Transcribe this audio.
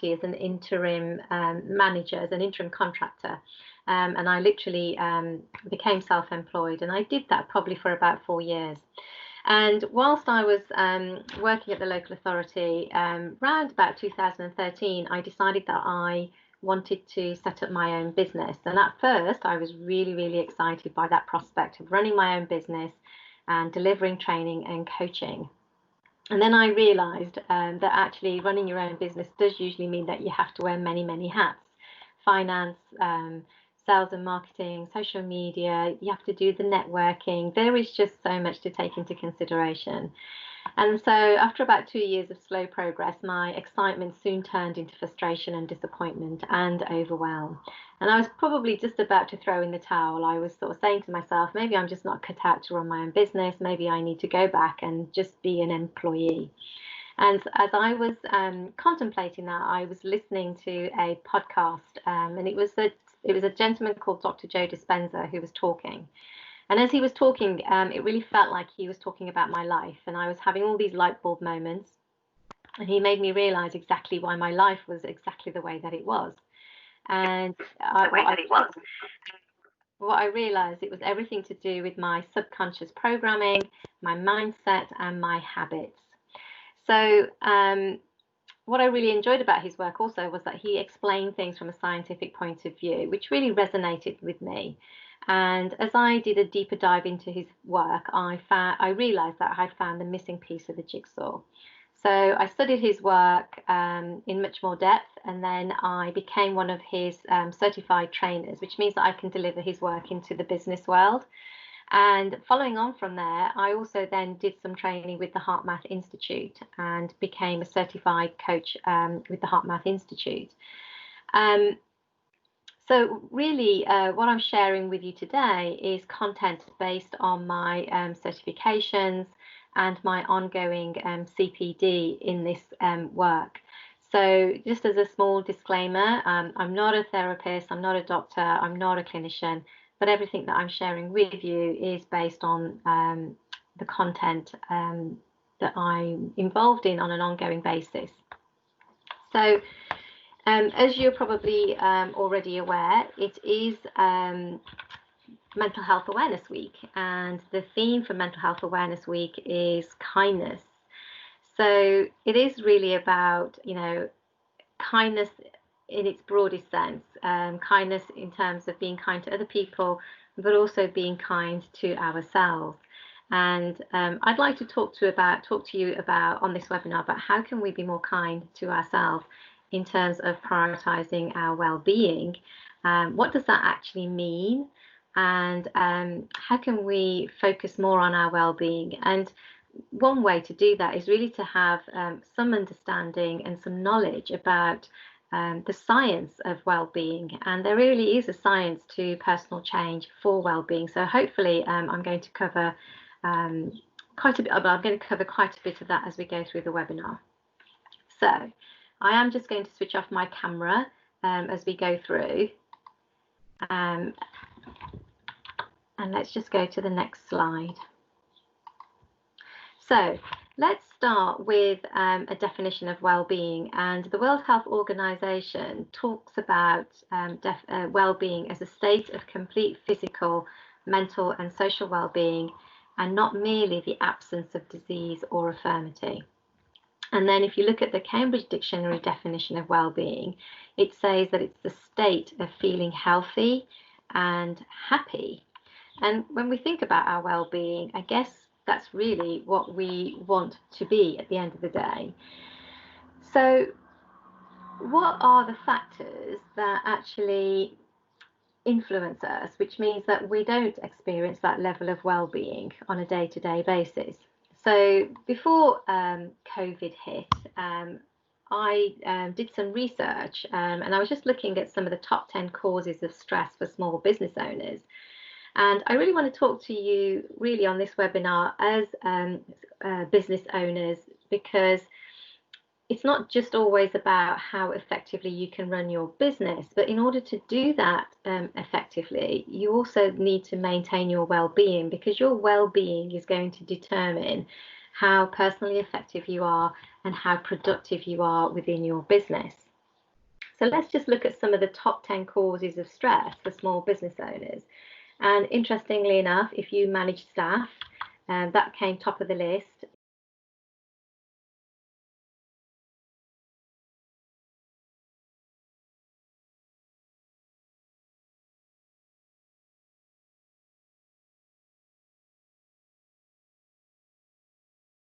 as an interim manager, as an interim contractor. And I literally became self-employed, and I did that probably for about 4 years. And whilst I was working at the local authority, around about 2013, I decided that I wanted to set up my own business. And at first, I was really, really excited by that prospect of running my own business and delivering training and coaching. And then I realized that actually running your own business does usually mean that you have to wear many, many hats: finance, sales and marketing, social media. You have to do the networking. There is just so much to take into consideration. And so after about 2 years of slow progress, my excitement soon turned into frustration and disappointment and overwhelm. And I was probably just about to throw in the towel. I was sort of saying to myself, maybe I'm just not cut out to run my own business. Maybe I need to go back and just be an employee. And as I was contemplating that, I was listening to a podcast, and it was a gentleman called Dr. Joe Dispenza who was talking. And as he was talking, it really felt like he was talking about my life, and I was having all these light bulb moments. And he made me realize exactly why my life was exactly the way that it was. And what I realized, it was everything to do with my subconscious programming, my mindset, and my habits. So what I really enjoyed about his work also was that he explained things from a scientific point of view, which really resonated with me. And as I did a deeper dive into his work, I realized that I found the missing piece of the jigsaw. So I studied his work in much more depth, and then I became one of his certified trainers, which means that I can deliver his work into the business world. And following on from there, I also then did some training with the Heart Math Institute and became a certified coach with the Heart Math Institute. So really, what I'm sharing with you today is content based on my certifications and my ongoing CPD in this work. So just as a small disclaimer, I'm not a therapist, I'm not a doctor, I'm not a clinician, but everything that I'm sharing with you is based on the content that I'm involved in on an ongoing basis. So as you're probably already aware, it is Mental Health Awareness Week, and the theme for Mental Health Awareness Week is kindness. So it is really about, kindness in its broadest sense, kindness in terms of being kind to other people, but also being kind to ourselves. And I'd like to talk to you about on this webinar about how can we be more kind to ourselves in terms of prioritizing our well-being. What does that actually mean? And how can we focus more on our well-being? And one way to do that is really to have some understanding and some knowledge about the science of well-being. And there really is a science to personal change for well-being. So hopefully I'm going to cover quite a bit of that as we go through the webinar. So I am just going to switch off my camera as we go through. And let's just go to the next slide. So let's start with a definition of well-being. And the World Health Organization talks about well-being as a state of complete physical, mental, and social well-being, and not merely the absence of disease or infirmity. And then if you look at the Cambridge Dictionary definition of well-being, it says that it's the state of feeling healthy and happy. And when we think about our well-being, I guess that's really what we want to be at the end of the day. So what are the factors that actually influence us, which means that we don't experience that level of well-being on a day-to-day basis? So before COVID hit, I did some research and I was just looking at some of the top 10 causes of stress for small business owners. And I really want to talk to you really on this webinar as business owners, because it's not just always about how effectively you can run your business, but in order to do that effectively, you also need to maintain your well-being, because your well-being is going to determine how personally effective you are and how productive you are within your business. So let's just look at some of the top 10 causes of stress for small business owners. And interestingly enough, if you manage staff, that came top of the list.